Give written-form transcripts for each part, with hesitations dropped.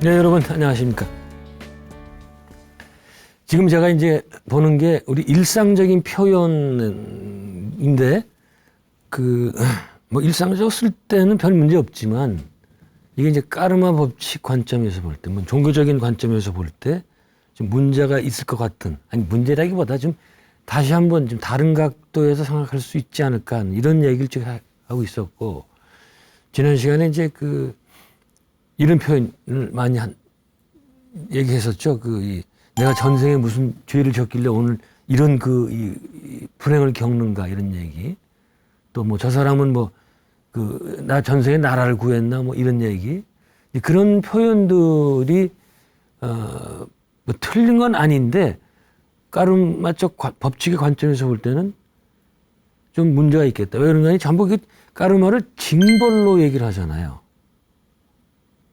네, 여러분 안녕하십니까. 지금 제가 이제 보는 게 우리 일상적인 표현인데 뭐 일상적으로 쓸 때는 별 문제 없지만 이게 이제 까르마 법칙 관점에서 볼 때, 뭐 종교적인 관점에서 볼 때 좀 문제가 있을 것 같은, 아니 문제라기보다 좀 다시 한번 좀 다른 각도에서 생각할 수 있지 않을까 하는 이런 얘기를 지금 하고 있었고, 지난 시간에 이제 이런 표현을 많이 얘기했었죠. 내가 전생에 무슨 죄를 졌길래 오늘 이런 이 불행을 겪는가 이런 얘기. 또 뭐 저 사람은 나 전생에 나라를 구했나 뭐 이런 얘기. 그런 표현들이 뭐 틀린 건 아닌데 까르마적 법칙의 관점에서 볼 때는 좀 문제가 있겠다. 왜 그런가 하니 전부 까르마를 징벌로 얘기를 하잖아요.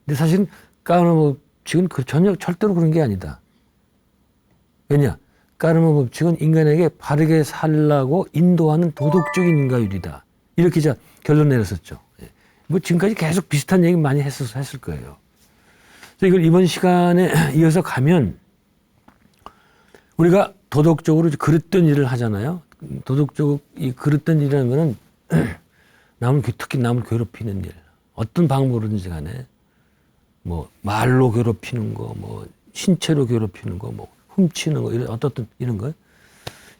근데 사실은 까르마 법칙은 전혀 절대로 그런 게 아니다. 왜냐? 까르마 법칙은 인간에게 바르게 살라고 인도하는 도덕적인 인과율이다. 이렇게 결론 내렸었죠. 뭐 지금까지 계속 비슷한 얘기 많이 했을 거예요. 그래서 이걸 이번 시간에 이어서 가면 우리가 도덕적으로 그릇된 일을 하잖아요. 도덕적으로 이 그릇된 일이라는 거는 특히 남을 괴롭히는 일. 어떤 방법으로든지 간에 뭐 말로 괴롭히는 거, 뭐 신체로 괴롭히는 거, 뭐 훔치는 거, 이런 거.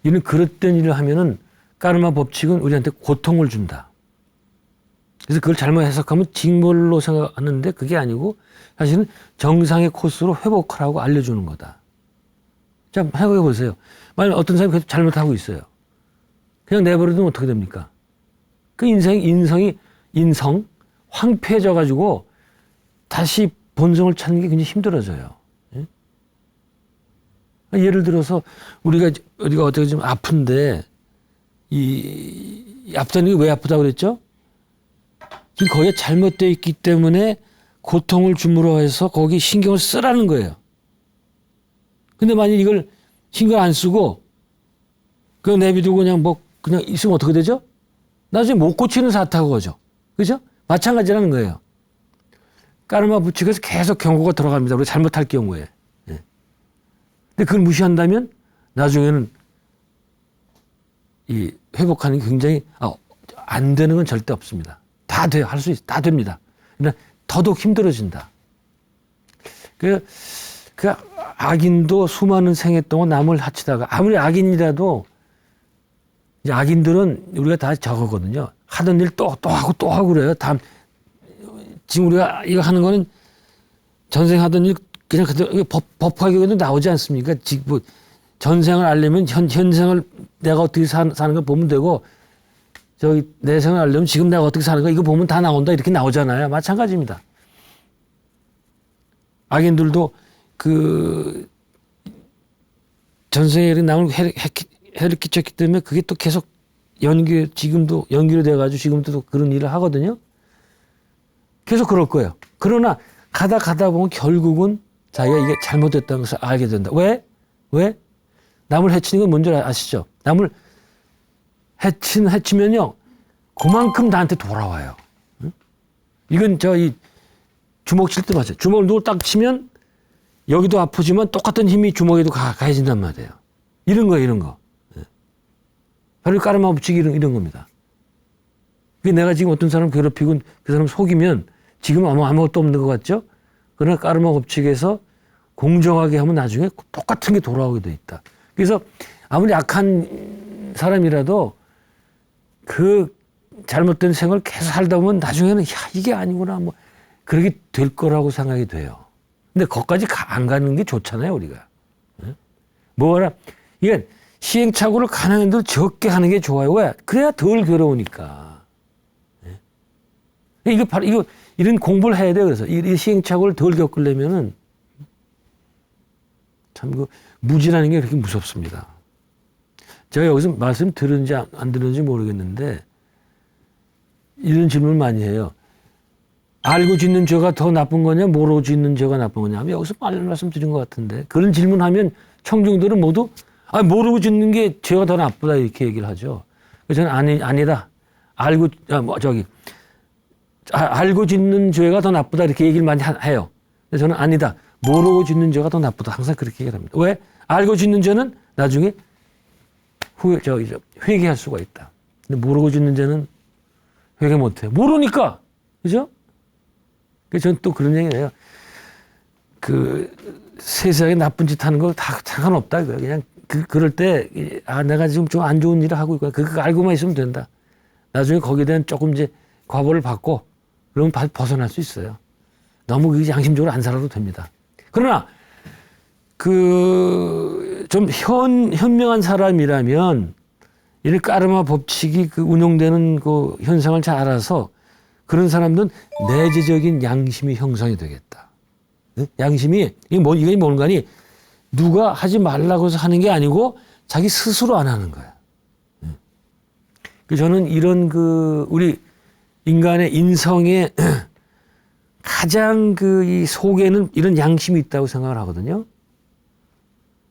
이런 그릇된 일을 하면은 까르마 법칙은 우리한테 고통을 준다. 그래서 그걸 잘못 해석하면 징벌로 생각하는데 그게 아니고 사실은 정상의 코스로 회복하라고 알려주는 거다. 자, 생각해 보세요. 만약 어떤 사람이 계속 잘못하고 있어요. 그냥 내버려두면 어떻게 됩니까? 그 인성이 황폐해져 가지고 다시 본성을 찾는 게 굉장히 힘들어져요. 예? 예를 들어서 우리가 어떻게 좀 아픈데 아프다는 게 왜 아프다고 그랬죠? 지금 거기에 잘못되어 있기 때문에 고통을 줌으로 해서 거기 신경을 쓰라는 거예요. 근데 만약 이걸 신경 안 쓰고 그거 내비두고 그냥 있으면 어떻게 되죠? 나중에 못 고치는 사태가 오죠. 그죠? 마찬가지라는 거예요. 까르마 법칙에서 계속 경고가 들어갑니다. 우리가 잘못할 경우에. 예. 근데 그걸 무시한다면 나중에는 회복하는 게 굉장히 안 되는 건 절대 없습니다. 다 돼요. 할 수 있어. 다 됩니다. 그러나 더더욱 힘들어진다. 그 악인도 수많은 생애 동안 남을 해치다가 아무리 악인이라도 이제 악인들은 우리가 다 저거거든요. 하던 일 또 하고 그래요. 지금 우리가 이거 하는 거는 전생 하던 일 그냥 법화교에도 나오지 않습니까? 지금 뭐 전생을 알려면 현생을 내가 어떻게 사는 걸 보면 되고 내 생을 알려면 지금 내가 어떻게 사는 거 이거 보면 다 나온다 이렇게 나오잖아요. 마찬가지입니다. 악인들도 전생에 남을 해를 끼쳤기 때문에 그게 또 계속 지금도 연기로 돼가지고 지금도 그런 일을 하거든요. 계속 그럴 거예요. 그러나 가다 보면 결국은 자기가 이게 잘못됐다는 것을 알게 된다. 왜? 남을 해치는 건 뭔지 아시죠? 남을 해치면요. 그만큼 나한테 돌아와요. 응? 이건 이 주먹 칠 때 맞아요. 주먹을 누구 딱 치면 여기도 아프지만 똑같은 힘이 주먹에도 가해진단 말이에요. 이런 거. 네. 바로 까르마 법칙이 이런 겁니다. 내가 지금 어떤 사람 괴롭히고 그 사람 속이면 지금 아무것도 없는 것 같죠? 그러나 까르마 법칙에서 공정하게 하면 나중에 똑같은 게 돌아오게 돼 있다. 그래서 아무리 약한 사람이라도 그 잘못된 생을 계속 살다 보면 나중에는 이게 아니구나 뭐 그렇게 될 거라고 생각이 돼요. 근데 거기까지 안 가는 게 좋잖아요, 우리가. 이게 시행착오를 가능한 대로 적게 하는 게 좋아요. 왜? 그래야 덜 괴로우니까. 이런 공부를 해야 돼요. 그래서 이 시행착오를 덜 겪으려면은 참 무지라는 게 그렇게 무섭습니다. 제가 여기서 말씀 들은지 안 들은지 모르겠는데 이런 질문을 많이 해요. 알고 짓는 죄가 더 나쁜 거냐, 모르고 짓는 죄가 나쁜 거냐 하면 여기서 말씀 드린 것 같은데 그런 질문하면 청중들은 모두 모르고 짓는 게 죄가 더 나쁘다 이렇게 얘기를 하죠. 그래서 저는 아니다. 알고 짓는 죄가 더 나쁘다 이렇게 얘기를 많이 해요. 근데 저는 아니다. 모르고 짓는 죄가 더 나쁘다. 항상 그렇게 얘기합니다. 왜? 알고 짓는 죄는 나중에 회개할 수가 있다. 근데 모르고 짓는 죄는 회개 못해요. 모르니까. 그죠? 그래서 저는 또 그런 얘기를 해요. 세상에 나쁜 짓 하는 거 다 상관없다. 그냥 그럴 때, 내가 지금 좀 안 좋은 일을 하고 있구나. 그거 알고만 있으면 된다. 나중에 거기에 대한 조금 이제 과보를 받고, 그러면 벗어날 수 있어요. 너무 양심적으로 안 살아도 됩니다. 그러나, 좀 현명한 사람이라면, 이런 까르마 법칙이 운용되는 그 현상을 잘 알아서, 그런 사람들은 내재적인 양심이 형성이 되겠다. 양심이, 이게 뭔가니, 누가 하지 말라고 해서 하는 게 아니고, 자기 스스로 안 하는 거야. 저는 이런 우리 인간의 인성의 가장 이 속에는 이런 양심이 있다고 생각을 하거든요.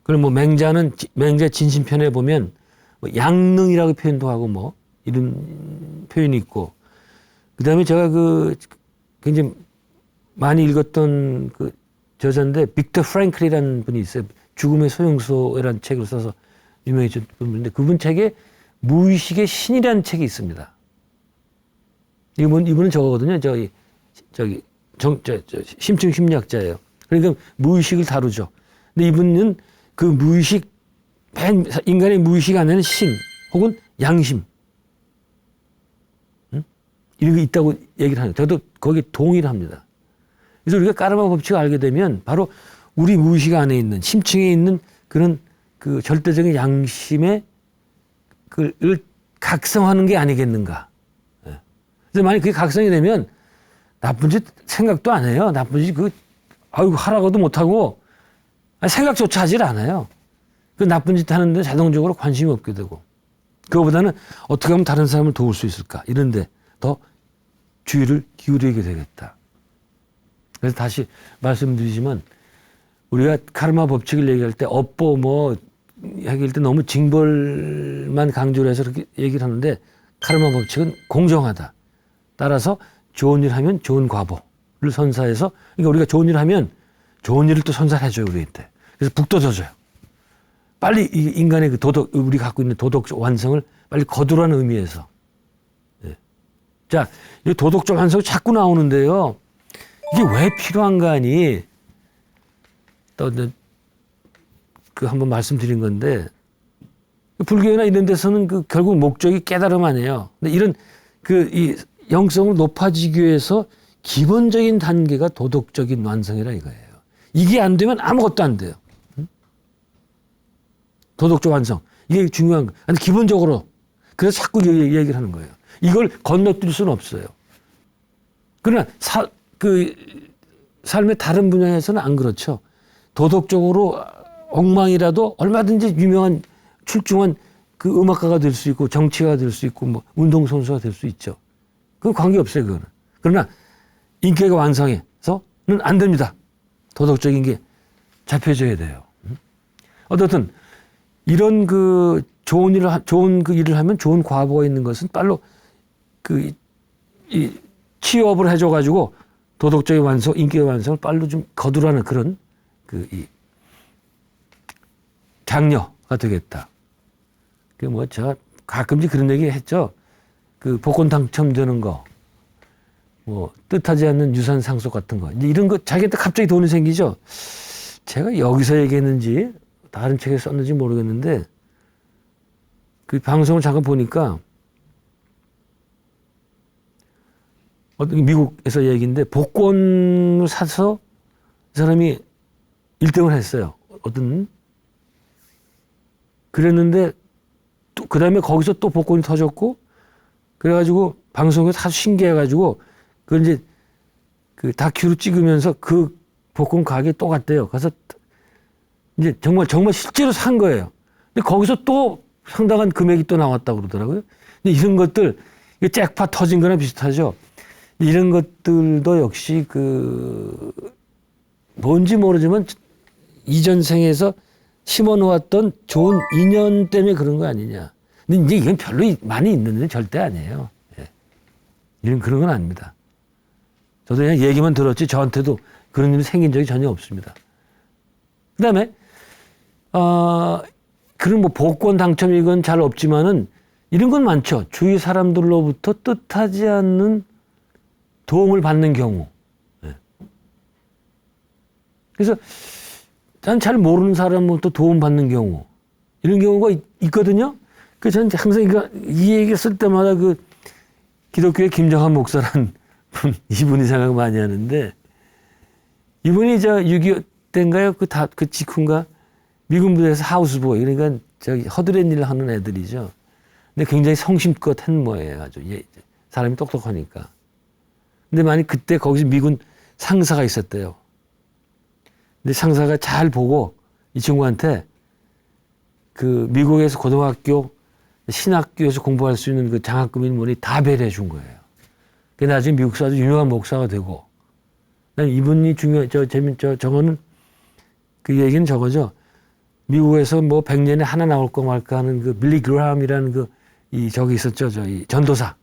그럼 맹자 진심편에 보면 양능이라고 표현도 하고 이런 표현이 있고, 그 다음에 제가 굉장히 많이 읽었던 저자인데, 빅터 프랭클이라는 분이 있어요. 죽음의 소용소라는 책을 써서 유명해진 분인데, 그분 책에 무의식의 신이라는 책이 있습니다. 이분은 저거거든요. 심층 심리학자예요. 그러니까 무의식을 다루죠. 근데 이분은 그 무의식, 인간의 무의식 안에는 신, 혹은 양심, 이런 게 있다고 얘기를 하는 거예요. 저도 거기에 동의를 합니다. 그래서 우리가 까르마 법칙을 알게 되면 바로 우리 무의식 안에 있는, 심층에 있는 그런 절대적인 양심의 을 각성하는 게 아니겠는가. 그래서 만약 그게 각성이 되면 나쁜 짓 생각도 안 해요. 나쁜 짓 하라고도 못하고 생각조차 하질 않아요. 나쁜 짓 하는데 자동적으로 관심이 없게 되고, 그거보다는 어떻게 하면 다른 사람을 도울 수 있을까, 이런데 더 주의를 기울이게 되겠다. 그래서 다시 말씀드리지만, 우리가 카르마 법칙을 얘기할 때 얘기할 때 너무 징벌만 강조를 해서 그렇게 얘기를 하는데, 카르마 법칙은 공정하다. 따라서 좋은 일 하면 좋은 과보를 선사해서, 그러니까 우리가 좋은 일 하면 좋은 일을 또 선사해줘요, 우리한테. 그래서 북돋아줘요. 빨리 이 인간의 우리 갖고 있는 도덕적 완성을 빨리 거두라는 의미에서. 네. 자, 이 도덕적 완성이 자꾸 나오는데요. 이게 왜 필요한가 하니, 한번 말씀드린 건데, 불교나 이런 데서는 결국 목적이 깨달음 아니에요. 근데 이런 이 영성을 높아지기 위해서 기본적인 단계가 도덕적인 완성이라 이거예요. 이게 안 되면 아무것도 안 돼요. 도덕적 완성. 이게 중요한 거예요. 근데 기본적으로. 그래서 자꾸 얘기를 하는 거예요. 이걸 건너뛸 수는 없어요. 그러나 삶의 다른 분야에서는 안 그렇죠. 도덕적으로 엉망이라도 얼마든지 유명한 출중한 음악가가 될 수 있고, 정치가가 될 수 있고, 운동선수가 될 수 있죠. 그건 관계없어요, 그거는. 그러나 인격의 완성에서는 안 됩니다. 도덕적인 게 잡혀져야 돼요. 어떻든 이런 좋은 일을 하면 좋은 과보가 있는 것은 빨로 이 취업을 해줘가지고 도덕적인 완성, 인격의 완성을 빨로 좀 거두라는 그런 이 장려가 되겠다. 제가 가끔씩 그런 얘기 했죠. 복권 당첨되는 거, 뜻하지 않는 유산 상속 같은 거. 이제 이런 거 자기한테 갑자기 돈이 생기죠. 제가 여기서 얘기했는지 다른 책에 썼는지 모르겠는데, 방송을 잠깐 보니까 미국에서 얘기인데, 복권을 사서 이 사람이 1등을 했어요. 그랬는데 그 다음에 거기서 또 복권이 터졌고, 그래가지고 방송에서 아주 신기해가지고 그걸 이제 다큐로 찍으면서 복권 가게에 또 갔대요. 가서 이제 정말 실제로 산 거예요. 근데 거기서 또 상당한 금액이 또 나왔다고 그러더라고요. 근데 이런 것들, 잭팟 터진 거랑 비슷하죠. 이런 것들도 역시 뭔지 모르지만 이전 생에서 심어놓았던 좋은 인연 때문에 그런 거 아니냐. 근데 이제 이건 별로 많이 있는 데 절대 아니에요. 예. 이런 그런 건 아닙니다. 저도 그냥 얘기만 들었지 저한테도 그런 일이 생긴 적이 전혀 없습니다. 그다음에 그런 뭐 복권 당첨 이건 잘 없지만은 이런 건 많죠. 주위 사람들로부터 뜻하지 않는 도움을 받는 경우. 네. 그래서 난 잘 모르는 사람으로부터 도움 받는 경우 이런 경우가 있거든요. 그 저는 항상 이 얘기 쓸 때마다 그 기독교의 김정한 목사라는 분, 이분이 생각 많이 하는데 이분이 저 6.25 때인가요? 그 직후인가? 미군 부대에서 하우스보이, 그러니까 저기 허드렛 일을 하는 애들이죠. 근데 굉장히 성심껏 한 모예요. 아주. 사람이 똑똑하니까. 근데 만약 그때 거기서 미군 상사가 있었대요. 근데 상사가 잘 보고 이 친구한테 그 미국에서 고등학교 신학교에서 공부할 수 있는 그 장학금이 뭐니 다 배려해 준 거예요. 그 나중에 미국에서 아주 유명한 목사가 되고. 난 이분이 저거는 그 얘기는 저거죠. 미국에서 뭐 100년에 하나 나올까 말까 하는 그 빌리 그라함이라는 저기 있었죠. 이 전도사.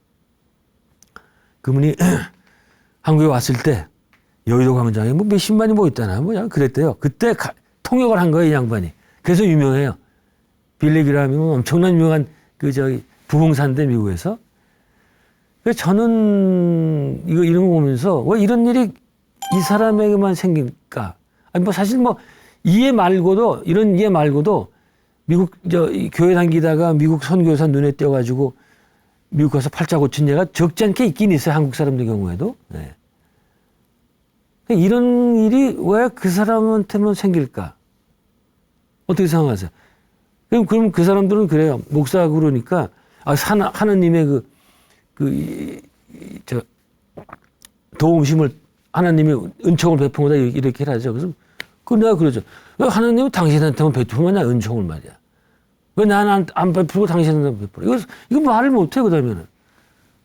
그분이 한국에 왔을 때 여의도 광장에 뭐 몇십만이 모였잖아요. 뭐 그랬대요. 그때 통역을 한 거예요, 이 양반이. 그래서 유명해요. 빌리 그라함이면 엄청난 유명한 부흥사인데 미국에서. 그래서 저는 이런 거 보면서 왜 이런 일이 이 사람에게만 생길까? 아니 뭐 사실 뭐 이런 이해 말고도 미국 교회 다니다가 미국 선교사 눈에 띄어가지고 미국 가서 팔자 고친 예가 적지 않게 있긴 있어요. 한국 사람들 경우에도. 네. 이런 일이 왜 그 사람한테만 생길까? 어떻게 생각하세요? 그럼 그 사람들은 그래요. 목사가 그러니까 하나님의 도움심을 하나님이 은총을 베푼다 이렇게 하죠. 그래서 내가 그러죠. 왜 하나님은 당신한테만 베푸면 은총을 말이야. 왜 나는 안 베풀고 당신한테만 베풀어? 이거 말을 못해 그다음에는.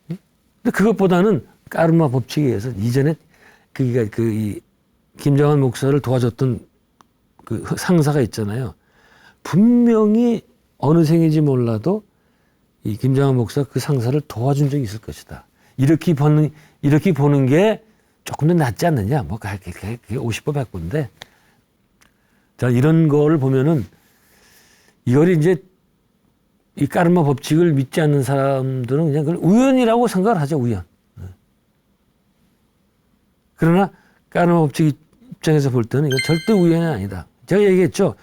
근데 그것보다는 까르마 법칙에 의해서 이전에 이 김정한 목사를 도와줬던 그 상사가 있잖아요. 분명히 어느 생인지 몰라도 이 김정한 목사 그 상사를 도와준 적이 있을 것이다. 이렇게 보는 게 조금 더 낫지 않느냐. 뭐 그게 50보 100보인데. 자, 이런 거를 보면은 이걸 이제 이 까르마 법칙을 믿지 않는 사람들은 그냥 그걸 우연이라고 생각을 하죠. 우연. 그러나 까르마 법칙 입장에서 볼 때는 이건 절대 우연이 아니다. 제가 얘기했죠.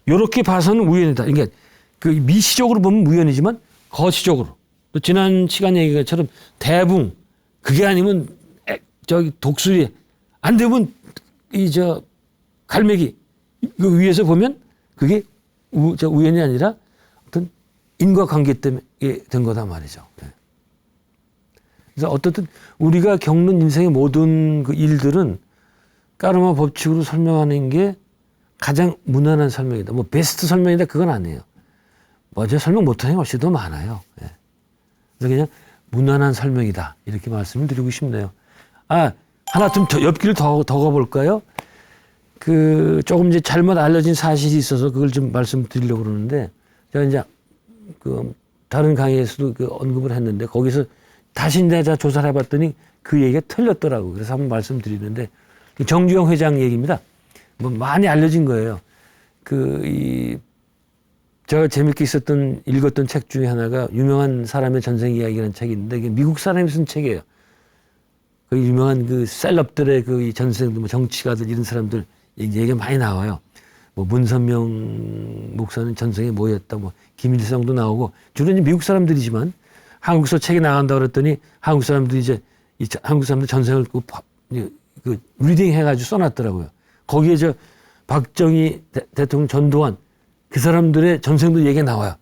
이렇게 봐서는 우연이다. 그러니까 그 미시적으로 보면 우연이지만 거시적으로. 또 지난 시간 얘기처럼 대붕 그게 아니면 독수리 안 되면 갈매기 이거 위에서 보면 그게 우연이 아니라 어떤 인과관계 때문에 된 거다 말이죠. 네. 그래서 어떻든 우리가 겪는 인생의 모든 그 일들은 까르마 법칙으로 설명하는 게 가장 무난한 설명이다. 뭐 베스트 설명이다 그건 아니에요. 제가 설명 못하는 게 훨씬 더 많아요. 네. 그래서 그냥 무난한 설명이다 이렇게 말씀을 드리고 싶네요. 하나 좀 옆길을 더 가볼까요? 조금 이제 잘못 알려진 사실이 있어서 그걸 좀 말씀드리려고 그러는데, 제가 이제 다른 강의에서도 언급을 했는데, 거기서 다시 내가 조사를 해봤더니 그 얘기가 틀렸더라고요. 그래서 한번 말씀드리는데, 정주영 회장 얘기입니다. 뭐 많이 알려진 거예요. 제가 재밌게 읽었던 책 중에 하나가 유명한 사람의 전생 이야기라는 책인데, 이게 미국 사람이 쓴 책이에요. 그 유명한 셀럽들의 이 전생들, 뭐 정치가들 이런 사람들 얘기가 많이 나와요. 뭐 문선명 목사는 전생에 뭐였다, 뭐 김일성도 나오고 주로 이제 미국 사람들이지만 한국서 책이 나간다 그랬더니 한국 사람들 전생을 리딩 해가지고 써놨더라고요. 거기에 박정희 대통령 전두환 그 사람들의 전생도 얘기가 나와요.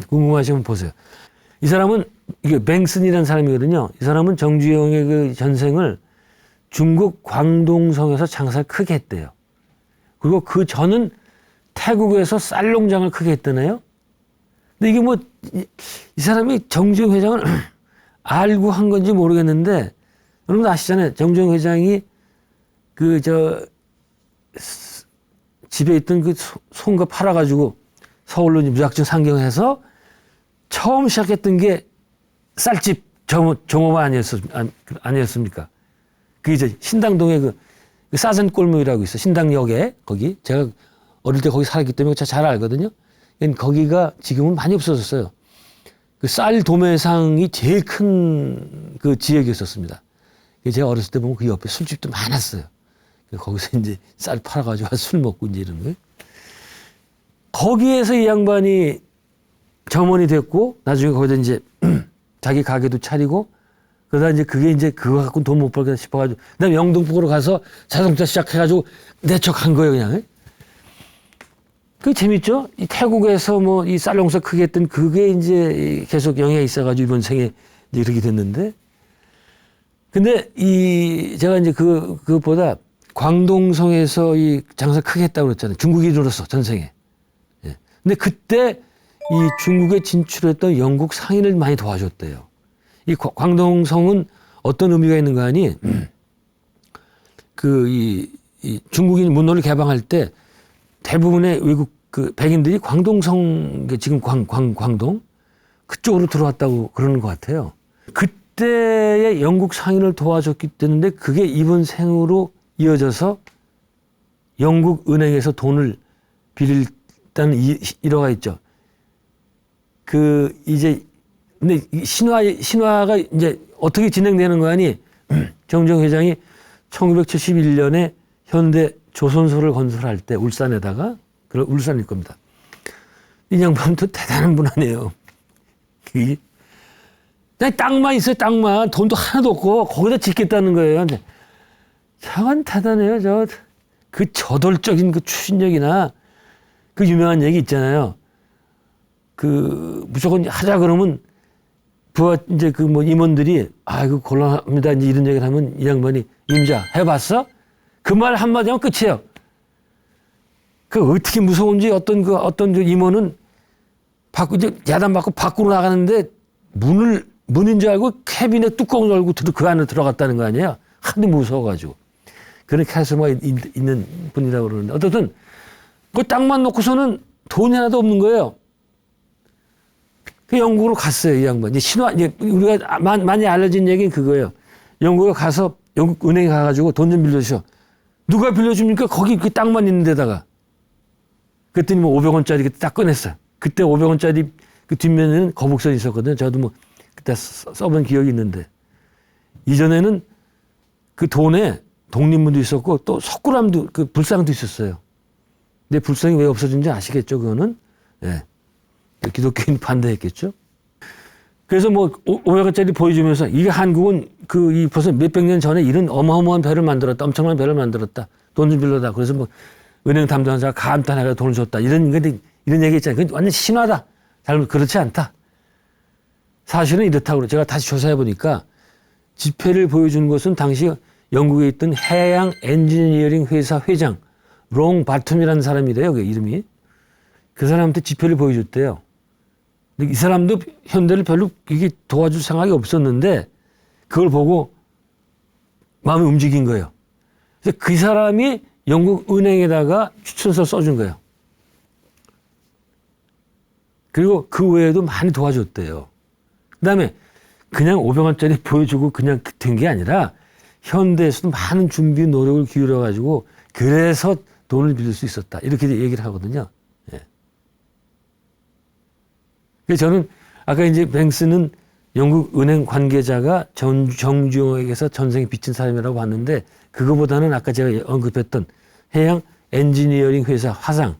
궁금하시면 보세요. 이 사람은 뱅슨이라는 사람이거든요. 이 사람은 정주영의 그 전생을 중국 광동성에서 장사를 크게 했대요. 그리고 그 전은 태국에서 쌀 농장을 크게 했다네요. 근데 이게 이 사람이 정주영 회장을 알고 한 건지 모르겠는데, 여러분 아시잖아요. 정주영 회장이 집에 있던 송가 팔아가지고 서울로 무작정 상경해서 처음 시작했던 게 쌀집 종업원 아니었습니까? 그게 신당동에 사zen 골목이라고 있어. 신당역에 거기. 제가 어릴 때 거기 살았기 때문에 잘 알거든요. 거기가 지금은 많이 없어졌어요. 그 쌀 도매상이 제일 큰 그 지역이었었습니다. 제가 어렸을 때 보면 그 옆에 술집도 많았어요. 거기서 이제 쌀 팔아가지고 술 먹고 이제 이런 거예요. 거기에서 이 양반이 점원이 됐고, 나중에 거기다 이제 자기 가게도 차리고, 그러다 이제 그게 이제 그거 갖고 돈 못 벌겠다 싶어가지고, 그 다음에 영등포로 가서 자동차 시작해가지고 내척한 거예요, 그냥. 그게 재밌죠? 이 태국에서 뭐 이 쌀 농사 크게 했던 그게 이제 계속 영향이 있어가지고 이번 생에 이제 이렇게 됐는데, 근데 제가 이제 그것보다 광동성에서 이 장사 크게 했다고 그랬잖아요. 중국이 들어서 전생에. 예. 근데 그때 이 중국에 진출했던 영국 상인을 많이 도와줬대요. 이 광동성은 어떤 의미가 있는가 하니, 이 중국인 문호를 개방할 때 대부분의 외국 그 백인들이 광동성, 지금 광동 그쪽으로 들어왔다고 그러는 것 같아요. 그때의 영국 상인을 도와줬기 때문에 그게 이번 생으로 이어져서 영국 은행에서 돈을 빌리다는 일화가 있죠. 근데 신화가 이제 어떻게 진행되는 거 아니? 정정 회장이 1971년에 현대 조선소를 건설할 때 울산에다가, 울산일 겁니다. 이 양반도 대단한 분 아니에요. 그냥 땅만 있어요, 땅만. 돈도 하나도 없고, 거기다 짓겠다는 거예요. 저건 대단해요, 그 저돌적인 그 추진력이나 그 유명한 얘기 있잖아요. 무조건 하자 그러면 이제 임원들이, 이거 곤란합니다. 이제 이런 얘기를 하면 이 양반이, 임자, 해봤어? 그 말 한마디 하면 끝이에요. 어떻게 무서운지 어떤 임원은 이제 야단받고 밖으로 나가는데 문인 줄 알고 캐비넷 뚜껑을 열고 그 안에 들어갔다는 거 아니에요? 하도 무서워가지고. 그런 카리스마가 있는 분이라고 그러는데, 어쨌든, 그 땅만 놓고서는 돈이 하나도 없는 거예요. 영국으로 갔어요, 이 양반. 우리가 많이 알려진 얘기는 그거예요. 영국에 가서, 영국 은행에 가가지고 돈 좀 빌려주셔. 누가 빌려줍니까? 거기 그 땅만 있는 데다가. 그랬더니 500원짜리 그때 딱 꺼냈어요. 그때 500원짜리 그 뒷면에는 거북선이 있었거든요. 저도 그때 써본 기억이 있는데. 이전에는 그 돈에 독립문도 있었고 또 석굴암도, 불상도 있었어요. 근데 불상이 왜 없어진지 아시겠죠? 그거는. 예. 기독교인 반대했겠죠? 그래서 500원짜리 보여주면서 이게 한국은 벌써 몇백 년 전에 이런 어마어마한 배를 만들었다. 엄청난 배를 만들었다. 돈 좀 빌려다. 그래서 은행 담당자가 감탄해서 돈을 줬다. 이런 얘기 있잖아요. 그건 완전 신화다. 그렇지 않다. 사실은 이렇다고 제가 다시 조사해 보니까 지폐를 보여준 것은 당시 영국에 있던 해양 엔지니어링 회사 회장 롱 바텀이라는 사람이래요. 그 이름이. 그 사람한테 지폐를 보여줬대요. 근데 이 사람도 현대를 별로 이게 도와줄 생각이 없었는데 그걸 보고 마음이 움직인 거예요. 그래서 그 사람이 영국 은행에다가 추천서 써준 거예요. 그리고 그 외에도 많이 도와줬대요. 그 다음에 그냥 500원짜리 보여주고 그냥 된 게 아니라 현대에서도 많은 준비 노력을 기울여가지고 그래서 돈을 빌릴 수 있었다. 이렇게 얘기를 하거든요. 예. 그래서 저는 아까 이제 뱅스는 영국 은행 관계자가 정주영에게서 전생에 빚진 사람이라고 봤는데 그거보다는 아까 제가 언급했던 해양 엔지니어링 회사 화상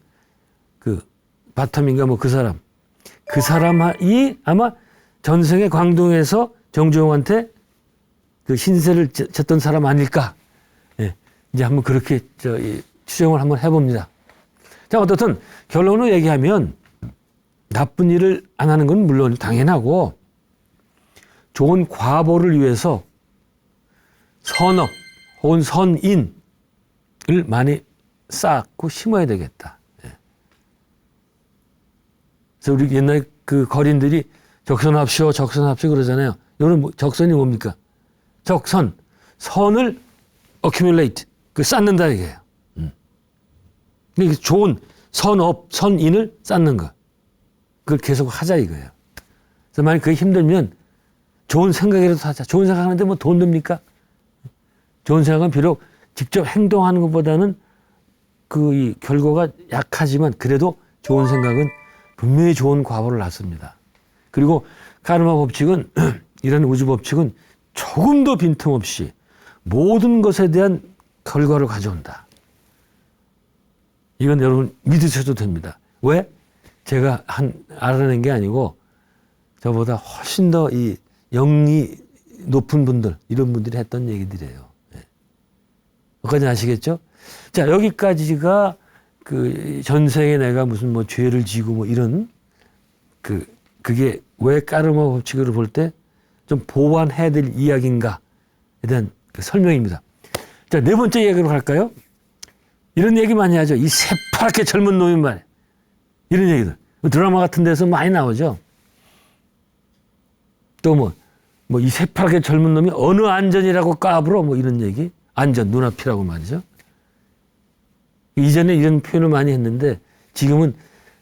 바텀인가 그 사람이 아마 전생에 광동에서 정주영한테 그 신세를 졌던 사람 아닐까. 예. 이제 한번 그렇게 추정을 한번 해봅니다. 자, 어떻든 결론으로 얘기하면 나쁜 일을 안 하는 건 물론 당연하고 좋은 과보를 위해서 선업 혹은 선인을 많이 쌓고 심어야 되겠다. 예. 그래서 우리 옛날에 그 거린들이 적선합시오 그러잖아요. 여러분 적선이 뭡니까? 선을 accumulate, 쌓는다 이게요. 좋은 선업, 선인을 쌓는 거. 그걸 계속 하자 이거예요. 그래서 만약 그게 힘들면 좋은 생각이라도 하자. 좋은 생각하는데 돈 듭니까? 좋은 생각은 비록 직접 행동하는 것보다는 그 이 결과가 약하지만 그래도 좋은 생각은 분명히 좋은 과보를 낳습니다. 그리고 카르마 법칙은 이런 우주 법칙은 조금도 빈틈없이 모든 것에 대한 결과를 가져온다. 이건 여러분 믿으셔도 됩니다. 왜? 제가 알아낸 게 아니고 저보다 훨씬 더 이 영리 높은 분들, 이런 분들이 했던 얘기들이에요. 여기까지 아시겠죠? 자, 여기까지가 그 전 세계 내가 무슨 뭐 죄를 지고 뭐 이런 그게 왜 까르마 법칙으로 볼 때 좀 보완해야 될 이야기인가에 대한 그 설명입니다. 자, 네 번째 이야기로 갈까요? 이런 얘기 많이 하죠. 이 새파랗게 젊은 놈이 말이야. 이런 얘기들. 드라마 같은 데서 많이 나오죠. 또 뭐 이 새파랗게 젊은 놈이 어느 안전이라고 까불어 뭐 이런 얘기. 안전, 눈앞이라고 말이죠. 이전에 이런 표현을 많이 했는데 지금은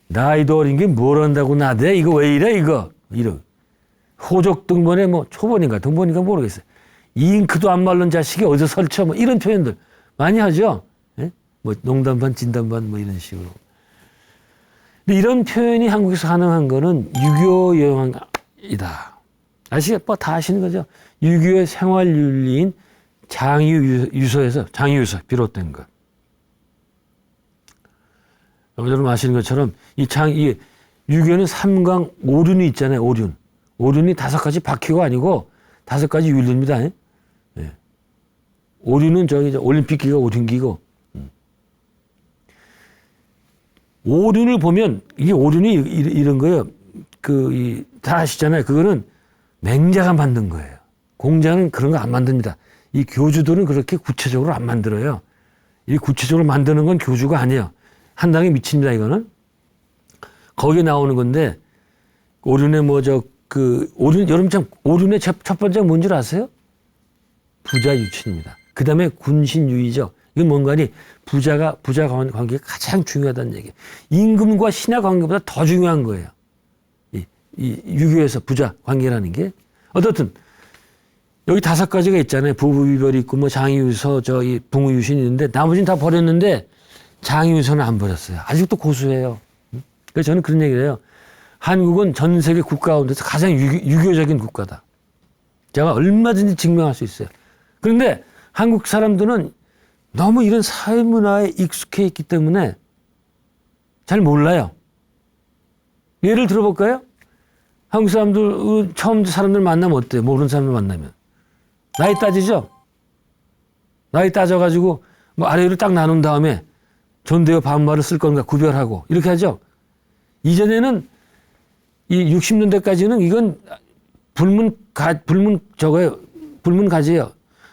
나이도 어린 게 뭘 한다고 나대? 이거 왜 이래 이거? 이런. 호적 등본에 뭐 초본인가 등본인가 모르겠어요. 잉크도 안 마른 자식이 어디서 설쳐 뭐 이런 표현들 많이 하죠. 예? 뭐 농담 반 진담 반 뭐 이런 식으로. 근데 이런 표현이 한국에서 가능한 거는 유교 영향이다. 뭐 다 아시는 거죠. 유교의 생활윤리인 장유유서에서 장유유서 비롯된 것. 여러분 아시는 것처럼 이 유교는 삼강 오륜이 있잖아요. 오륜. 오륜이 5가지 바퀴가 아니고 5가지 윤리입니다. 예. 오륜은 저기 올림픽기가 오륜기고. 오륜을 보면 이게 오륜이 이런 거예요. 다 아시잖아요. 그거는 맹자가 만든 거예요. 공자는 그런 거 안 만듭니다. 이 교주들은 그렇게 구체적으로 안 만들어요. 이 구체적으로 만드는 건 교주가 아니에요. 한당에 미칩니다, 이거는. 거기에 나오는 건데, 오륜의 여러분 참, 오륜의 첫 번째가 뭔 줄 아세요? 부자 유친입니다. 그 다음에 군신유의죠. 이건 뭔가니, 부자 관계가 가장 중요하다는 얘기예요. 임금과 신하 관계보다 더 중요한 거예요. 이 유교에서 부자 관계라는 게. 어떻든, 여기 5가지가 있잖아요. 부부비별이 있고, 뭐, 장유서, 붕의유신이 있는데, 나머지는 다 버렸는데, 장유서는 안 버렸어요. 아직도 고수해요. 그래서 저는 그런 얘기를 해요. 한국은 전 세계 국가 가운데서 가장 유교적인 국가다. 제가 얼마든지 증명할 수 있어요. 그런데 한국 사람들은 너무 이런 사회문화에 익숙해 있기 때문에 잘 몰라요. 예를 들어볼까요? 한국 사람들, 처음 사람들 만나면 어때요? 모르는 사람들 만나면. 나이 따지죠? 나이 따져가지고 뭐 아래로 딱 나눈 다음에 존대어 반말을 쓸 건가 구별하고 이렇게 하죠. 이전에는 이 60년대까지는 이건 불문가지예요.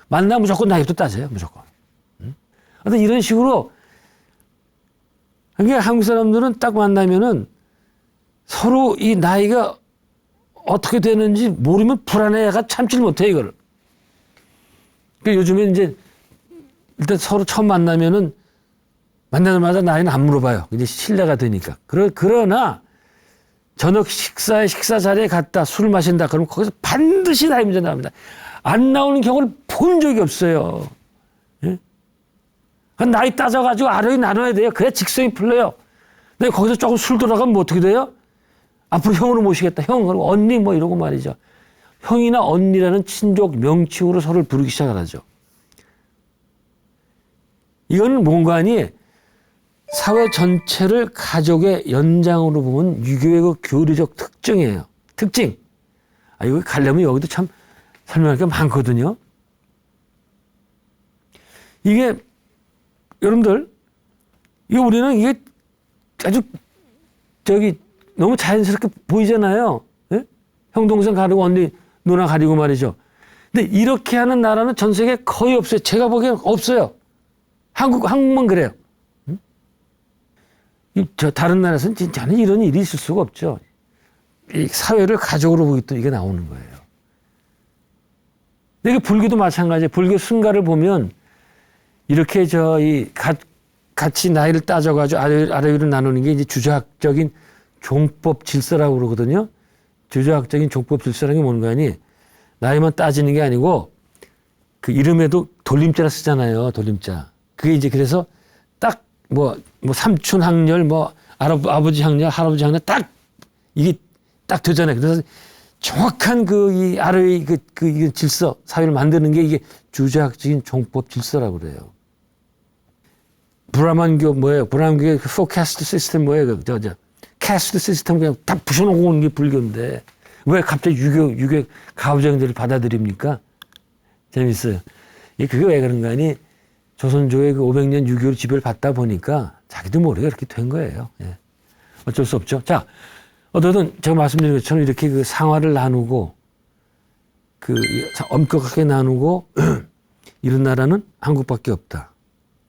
만나면 무조건 나이부터 따져요. 무조건. 하여튼 이런 식으로 그러니까 한국 사람들은 딱 만나면은 서로 이 나이가 어떻게 되는지 모르면 불안해가 참지를 못해 이거를. 그러니까 요즘에 이제 일단 서로 처음 만나면은 만나자마자 나이는 안 물어봐요. 이제 신뢰가 되니까. 그러나 저녁 식사 자리에 갔다 술 마신다 그러면 거기서 반드시 나이 문제 나옵니다. 안 나오는 경우를 본 적이 없어요. 예? 나이 따져가지고 아래에 나눠야 돼요. 그래야 직성이 풀려요. 근데 거기서 조금 술 들어가면 뭐 어떻게 돼요? 앞으로 형으로 모시겠다. 형, 그리고 언니 뭐 이러고 말이죠. 형이나 언니라는 친족 명칭으로 서로를 부르기 시작하죠. 이거는 뭔가니 사회 전체를 가족의 연장으로 보면 유교의 그 교리적 특징이에요. 특징. 이거 가려면 여기도 참 설명할 게 많거든요. 이게, 여러분들, 우리는 이게 아주, 너무 자연스럽게 보이잖아요. 예? 형, 동생 가리고 언니, 누나 가리고 말이죠. 근데 이렇게 하는 나라는 전 세계에 거의 없어요. 제가 보기에는 없어요. 한국만 그래요. 다른 나라에서는 진짜는 이런 일이 있을 수가 없죠. 이 사회를 가족으로 보기 때문에 이게 나오는 거예요. 근데 이게 불교도 마찬가지예요. 불교 승가를 보면 이렇게 같이 나이를 따져가지고 아래 위로 나누는 게 이제 주자학적인 종법 질서라고 그러거든요. 주자학적인 종법 질서라는 게 뭔가 하니 나이만 따지는 게 아니고 그 이름에도 돌림자를 쓰잖아요. 돌림자. 그게 이제 그래서 딱 뭐 삼촌 학렬, 뭐 아버지 학렬, 할아버지 학렬 딱 이게 딱 되잖아요. 그래서 정확한 이 아래의 이 질서, 사회를 만드는 게 이게 주제학적인 종법 질서라고 그래요. 브라만교 뭐예요? 브라만교의 그 포캐스트 시스템 뭐예요? 캐스트 시스템 그냥 다 부셔놓고 오는 게 불교인데 왜 갑자기 유교 가부장들을 받아들입니까? 재밌어요. 그게 왜 그런가 하니 조선조의 그 500년 유교를 지배를 받다 보니까 자기도 모르게 그렇게 된 거예요. 예. 어쩔 수 없죠. 자, 어쨌든 제가 말씀드린 것처럼 이렇게 그 상화를 나누고 엄격하게 나누고 이런 나라는 한국밖에 없다.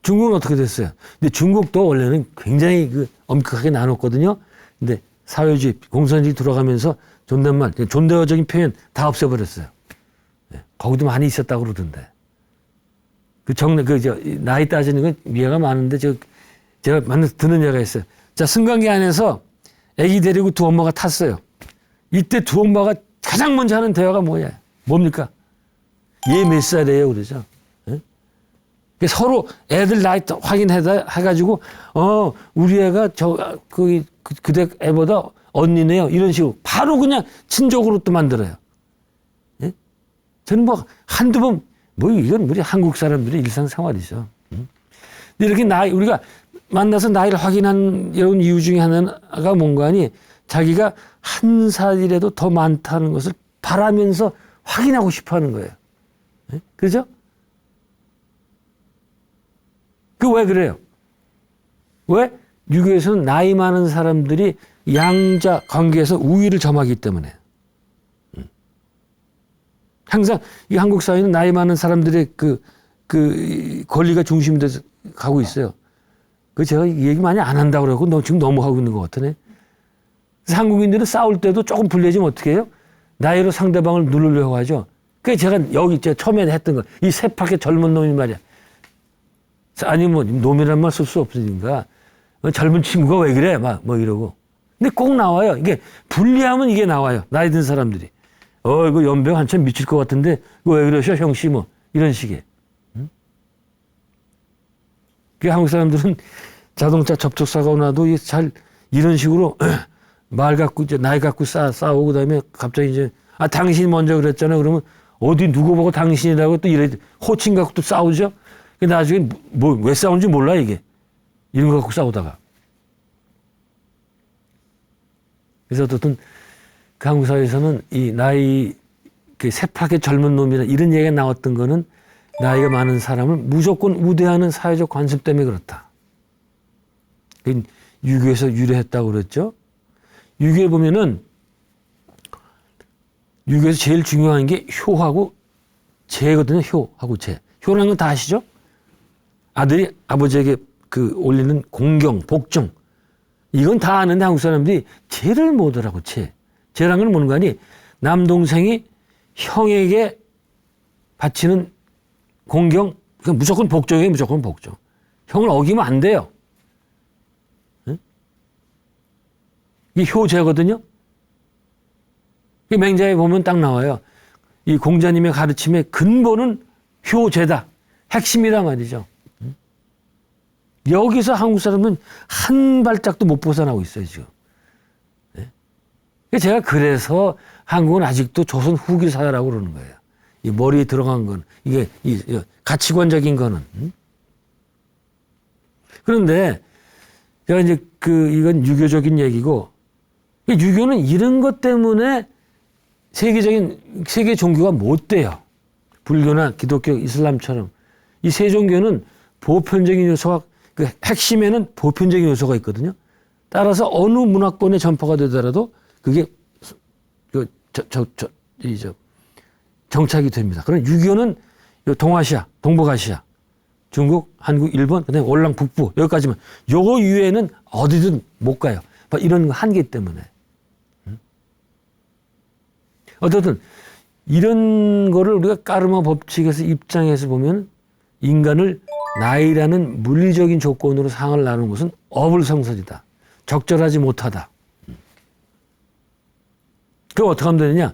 중국은 어떻게 됐어요? 근데 중국도 원래는 굉장히 엄격하게 나눴거든요. 근데 사회주의, 공산주의 들어가면서 존댓말, 존대어적인 표현 다 없애버렸어요. 네. 거기도 많이 있었다고 그러던데. 나이 따지는 건 미화가 많은데 제가 듣는 얘기가 있어요. 자, 승강기 안에서 아기 데리고 두 엄마가 탔어요. 이때 두 엄마가 가장 먼저 하는 대화가 뭡니까? 얘 몇 살이에요? 그러죠. 네? 서로 애들 나이 확인해가지고, 우리 애가 그대 애보다 언니네요. 이런 식으로. 바로 그냥 친족으로 또 만들어요. 예? 저는 한두 번, 이건 우리 한국 사람들의 일상생활이죠. 이렇게 우리가 만나서 나이를 확인한 이런 이유 중에 하나가 뭔가 하니 자기가 한 살이라도 더 많다는 것을 바라면서 확인하고 싶어 하는 거예요. 예? 그죠? 왜 그래요? 왜? 유교에서는 나이 많은 사람들이 양자 관계에서 우위를 점하기 때문에. 항상 이 한국 사회는 나이 많은 사람들의 권리가 중심이 돼서 가고 있어요. 제가 이 얘기 많이 안 한다고 그러고 지금 너무 하고 있는 것 같으네. 그래서 한국인들은 싸울 때도 조금 불리해지면 어떻게 해요? 나이로 상대방을 누르려고 하죠. 제가 여기 제가 처음에 했던 거, 이 새파랗게 젊은 놈이 말이야. 아니 놈이란 말 쓸 수 없으니까 젊은 친구가 왜 그래? 이러고. 근데 꼭 나와요. 이게 불리하면 이게 나와요. 나이 든 사람들이. 이거 연병 한참 미칠 것 같은데 이거 왜 그러셔 형씨 이런 식의. 한국 사람들은 자동차 접촉사고 나도 이런 식으로 나이 갖고 싸우고 그다음에 갑자기 이제 당신이 먼저 그랬잖아요. 그러면 어디 누구 보고 당신이라고 또 이래 호칭 갖고 또 싸우죠. 나중에 왜 싸우는지 몰라 이게. 이런 거 갖고 싸우다가. 그래서 어쨌든 한국 사회에서는 이 나이 새파랗게 젊은 놈이나 이런 얘기가 나왔던 거는 나이가 많은 사람을 무조건 우대하는 사회적 관습 때문에 그렇다. 유교에서 유래했다고 그랬죠. 유교에 보면은 유교에서 제일 중요한 게 효하고 제거든요. 효하고 제. 효라는 건 다 아시죠? 아들이 아버지에게 올리는 공경, 복종. 이건 다 아는데 한국 사람들이 제를 못하라고 제. 제라는 건 뭔가 하니 남동생이 형에게 바치는 공경, 무조건 복종이에요. 무조건 복종. 형을 어기면 안 돼요. 응? 이게 효제거든요. 맹자에 보면 딱 나와요. 이 공자님의 가르침의 근본은 효제다. 핵심이다 말이죠. 응? 여기서 한국 사람은 한 발짝도 못 벗어나고 있어요, 지금. 네? 제가 그래서 한국은 아직도 조선 후기 사회라고 그러는 거예요. 이 머리에 들어간 건, 이게, 가치관적인 거는. 그런데, 제가 이제 이건 유교적인 얘기고, 유교는 이런 것 때문에 세계 종교가 못 돼요. 불교나 기독교, 이슬람처럼. 이 세 종교는 보편적인 요소가, 핵심에는 보편적인 요소가 있거든요. 따라서 어느 문화권에 전파가 되더라도 그게, 정착이 됩니다. 그럼 유교는 동아시아, 동북아시아, 중국, 한국, 일본, 그다음에 월남 북부 여기까지만. 요거 이외에는 어디든 못 가요. 이런 한계 때문에. 어쨌든 이런 거를 우리가 까르마 법칙에서 입장에서 보면 인간을 나이라는 물리적인 조건으로 상을 나누는 것은 어불성설이다. 적절하지 못하다. 그럼 어떻게 하면 되느냐?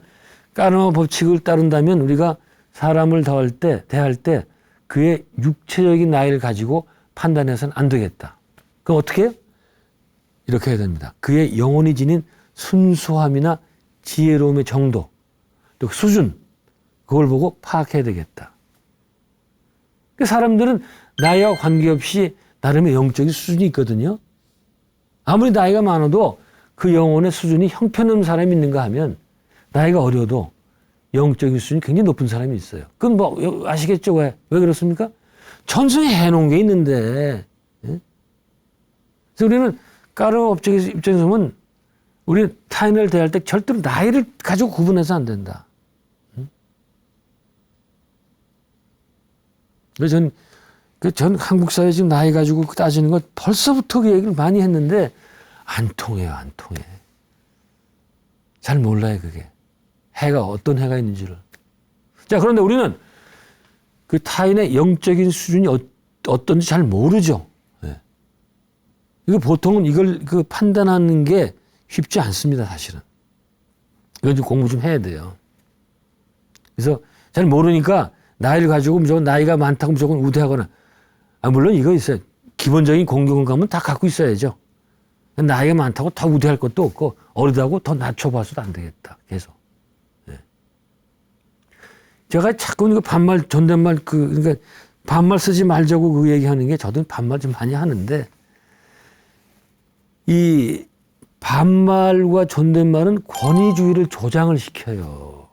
까르마 법칙을 따른다면 우리가 사람을 대할 때 그의 육체적인 나이를 가지고 판단해서는 안 되겠다. 그럼 어떻게 해요? 이렇게 해야 됩니다. 그의 영혼이 지닌 순수함이나 지혜로움의 정도, 또 수준, 그걸 보고 파악해야 되겠다. 사람들은 나이와 관계없이 나름의 영적인 수준이 있거든요. 아무리 나이가 많아도 그 영혼의 수준이 형편없는 사람이 있는가 하면 나이가 어려도 영적인 수준이 굉장히 높은 사람이 있어요. 그건 뭐 아시겠죠? 왜 그렇습니까? 전생에 해놓은 게 있는데. 예? 그래서 우리는 까르마 법칙의 입장에서 보면 우리 타인을 대할 때 절대로 나이를 가지고 구분해서 안 된다. 그래서 전 한국 사회 지금 나이 가지고 따지는 거 벌써부터 그 얘기를 많이 했는데 안 통해요, 안 통해. 잘 몰라요, 그게. 해가 어떤 해가 있는지를. 자, 그런데 우리는 그 타인의 영적인 수준이 어떤지 잘 모르죠. 네. 이거 보통은 이걸 판단하는 게 쉽지 않습니다, 사실은. 이건 좀 공부 좀 해야 돼요. 그래서 잘 모르니까 나이를 가지고 무조건 나이가 많다고 무조건 우대하거나, 물론 이거 있어요. 기본적인 공경감은 다 갖고 있어야죠. 나이가 많다고 더 우대할 것도 없고, 어리다고 더 낮춰봐서도 안 되겠다, 계속. 네. 제가 자꾸 이거 반말, 존댓말, 그러니까 반말 쓰지 말자고 그 얘기하는 게 저도 반말 좀 많이 하는데, 이 반말과 존댓말은 권위주의를 조장을 시켜요.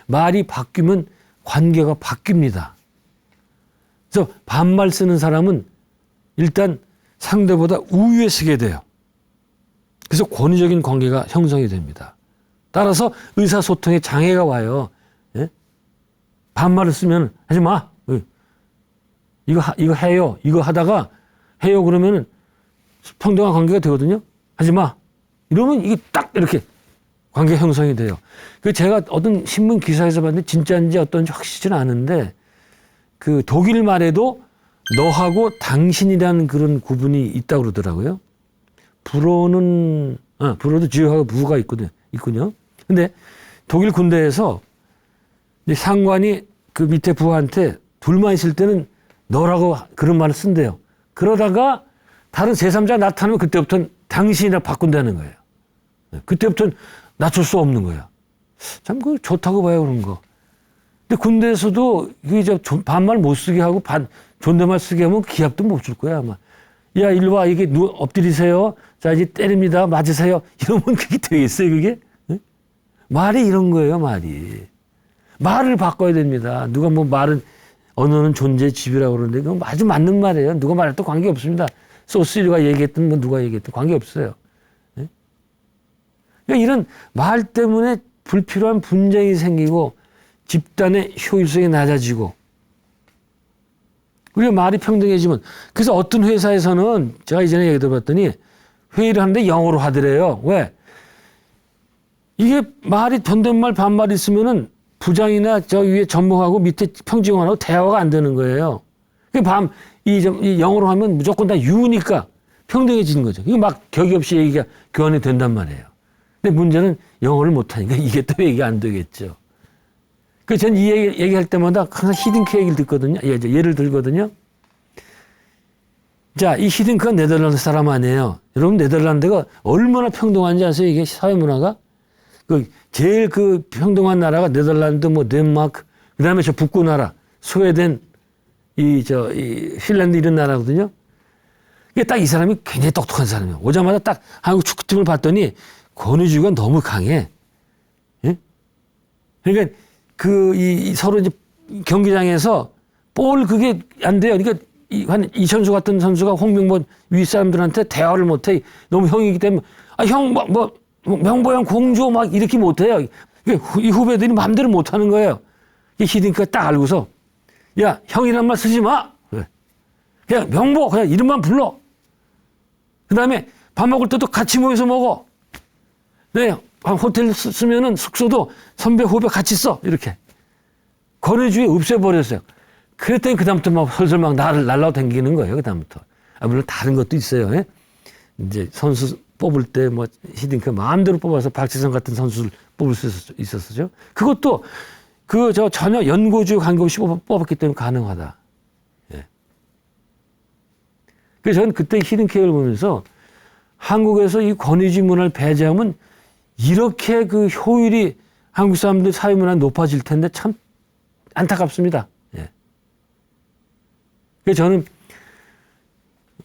말이 바뀌면 관계가 바뀝니다. 그래서 반말 쓰는 사람은 일단 상대보다 우위에 서게 돼요. 그래서 권위적인 관계가 형성이 됩니다. 따라서 의사소통에 장애가 와요. 예? 반말을 쓰면 하지 마. 이거 해요. 이거 하다가 해요 그러면은 평등한 관계가 되거든요. 하지 마. 이러면 이게 딱 이렇게 관계 형성이 돼요. 그 제가 어떤 신문 기사에서 봤는데 진짜인지 어떤지 확실치는 않은데 그 독일 말에도 너하고 당신이라는 그런 구분이 있다고 그러더라고요. 불어도 지어하고 부가 있군요. 근데 독일 군대에서 상관이 그 밑에 부하한테 둘만 있을 때는 너라고 그런 말을 쓴대요. 그러다가 다른 제3자가 나타나면 그때부터는 당신이라 바꾼다는 거예요. 그때부터는 낮출 수 없는 거예요. 참 좋다고 봐요, 그런 거. 근데 군대에서도 이게 반말 못 쓰게 하고 존댓말 쓰게 하면 기합도 못 줄 거야, 아마. 야, 일로 와. 이게 엎드리세요. 자, 이제 때립니다. 맞으세요. 이러면 그게 되겠어요, 그게? 네? 말이 이런 거예요, 말이. 말을 바꿔야 됩니다. 누가 뭐 말은, 언어는 존재의 집이라고 그러는데, 그건 아주 맞는 말이에요. 누가 말해도 관계없습니다. 소스리가 얘기했든, 뭐 누가 얘기했든 관계없어요. 네? 그러니까 이런 말 때문에 불필요한 분쟁이 생기고, 집단의 효율성이 낮아지고, 우리가 말이 평등해지면, 그래서 어떤 회사에서는 제가 이전에 얘기 들어봤더니 회의를 하는데 영어로 하더래요. 왜? 이게 말이 존댓말 반말 있으면은 부장이나 저 위에 전무하고 밑에 평직원하고 대화가 안 되는 거예요. 이 영어로 하면 무조건 다 유니까 평등해지는 거죠. 이거 막 격이 없이 얘기가 교환이 된단 말이에요. 근데 문제는 영어를 못하니까 이게 또 얘기가 안 되겠죠. 그래서 전 이 얘기할 때마다 항상 히딩크 얘기를 듣거든요. 예를 들거든요. 자, 이 히딩크가 네덜란드 사람 아니에요. 여러분, 네덜란드가 얼마나 평등한지 아세요? 이게 사회 문화가? 제일 평등한 나라가 네덜란드, 덴마크, 그 다음에 저 북구 나라, 스웨덴, 핀란드 이런 나라거든요. 이게 딱 이 사람이 굉장히 똑똑한 사람이에요. 오자마자 딱 한국 축구팀을 봤더니 권위주의가 너무 강해. 예? 그러니까 서로 이제 경기장에서 그게 안 돼요. 그러니까 한 이천수 같은 선수가 홍명보 윗사람들한테 대화를 못해. 너무 형이기 때문에, 형, 명보형 공주 막 이렇게 못해요. 이 후배들이 마음대로 못하는 거예요. 이 히딩크가 딱 알고서, 야, 형이란 말 쓰지 마. 그냥 명보, 그냥 이름만 불러. 그 다음에 밥 먹을 때도 같이 모여서 먹어. 네, 호텔 쓰면은 숙소도 선배, 후배 같이 써. 이렇게. 권위주의 없애버렸어요. 그랬더니 그다음부터 막 슬슬 막 날라다니는 거예요. 그다음부터. 물론 다른 것도 있어요. 예? 이제 선수 뽑을 때 히딩크 마음대로 뽑아서 박지성 같은 선수를 뽑을 수 있었죠. 그것도 전혀 연고지에 관계없이 뽑았기 때문에 가능하다. 예. 그래서 저는 그때 히든케어를 보면서 한국에서 이 권위주의 문화를 배제하면 이렇게 그 효율이 한국 사람들 사회문화 높아질 텐데 참 안타깝습니다. 예. 그래서 저는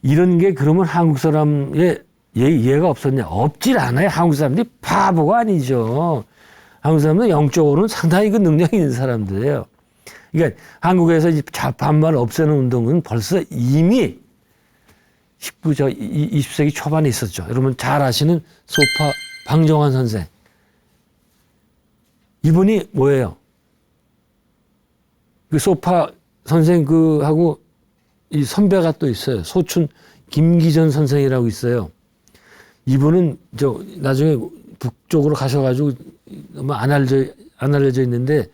이런 게 그러면 한국 사람의 이해가 없었냐? 없질 않아요. 한국 사람들이 바보가 아니죠. 한국 사람은 영적으로는 상당히 그 능력이 있는 사람들이에요. 그러니까 한국에서 이제 좌판만을 없애는 운동은 벌써 이미 20세기 초반에 있었죠. 여러분 잘 아시는 소파 방정환 선생. 이분이 뭐예요? 그 소파 선생 하고 이 선배가 또 있어요. 소춘 김기전 선생이라고 있어요. 이분은 나중에 북쪽으로 가셔가지고 너무 안 알려져 있는데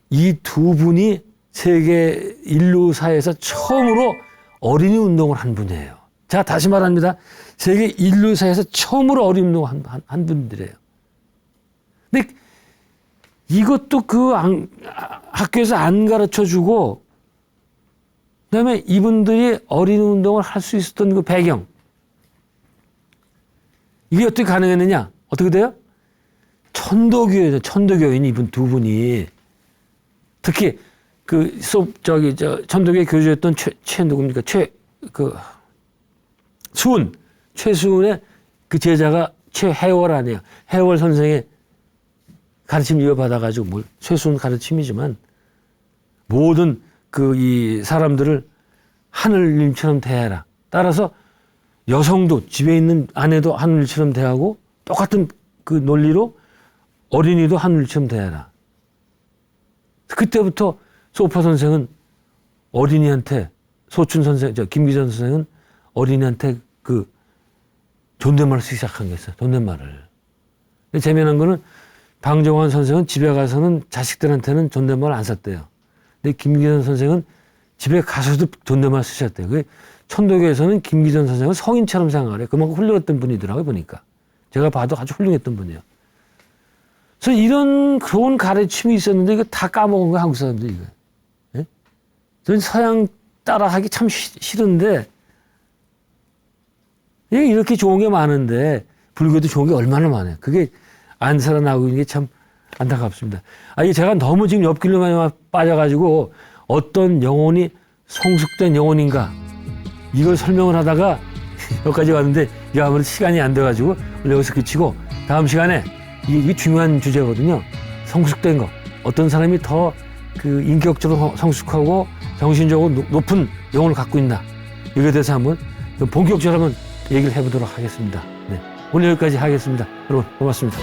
이 두 분이 세계 인류사에서 처음으로 어린이 운동을 한 분이에요. 제가 다시 말합니다. 세계 인류사에서 처음으로 어린이 운동을 한 분들이에요. 근데 이것도 학교에서 안 가르쳐 주고 그다음에 이분들이 어린이 운동을 할 수 있었던 그 배경. 이게 어떻게 가능했느냐? 어떻게 돼요? 천도교인 이분 두 분이 특히 천도교에 교주였던 누굽니까? 최수훈의 그 제자가 최해월 아니에요. 해월 선생의 가르침 이어받아가지고 최수훈 가르침이지만 모든 이 사람들을 하늘님처럼 대해라. 따라서 여성도 집에 있는 아내도 하늘처럼 대하고 똑같은 그 논리로 어린이도 하늘처럼 대해라. 그때부터 소파 선생은 어린이한테 소춘 선생, 김기전 선생은 어린이한테 그 존댓말을 쓰기 시작한 게 있어요. 존댓말을. 근데 재미난 거는 방정환 선생은 집에 가서는 자식들한테는 존댓말을 안 썼대요. 근데 김기전 선생은 집에 가서도 존댓말 쓰셨대요. 그 천도교에서는 김기전 선생은 성인처럼 생각을 해요. 그만큼 훌륭했던 분이더라고요, 보니까. 제가 봐도 아주 훌륭했던 분이에요. 그래서 이런 그런 가르침이 있었는데 이거 다 까먹은 거예요, 한국 사람들이. 이거. 예? 저는 서양 따라하기 참 싫은데 이렇게 좋은 게 많은데 불교도 좋은 게 얼마나 많아요. 그게 안 살아나고 있는 게 참 안타깝습니다. 이게 제가 너무 지금 옆길로만 빠져가지고 어떤 영혼이 성숙된 영혼인가 이걸 설명을 하다가 여기까지 왔는데 이게 아무래도 시간이 안 돼가지고 여기서 그치고 다음 시간에 이게 중요한 주제거든요. 성숙된 거. 어떤 사람이 더 그 인격적으로 성숙하고 정신적으로 높은 영혼을 갖고 있나. 이거에 대해서 한번 본격적으로 한번 얘기를 해보도록 하겠습니다. 네. 오늘 여기까지 하겠습니다. 여러분 고맙습니다.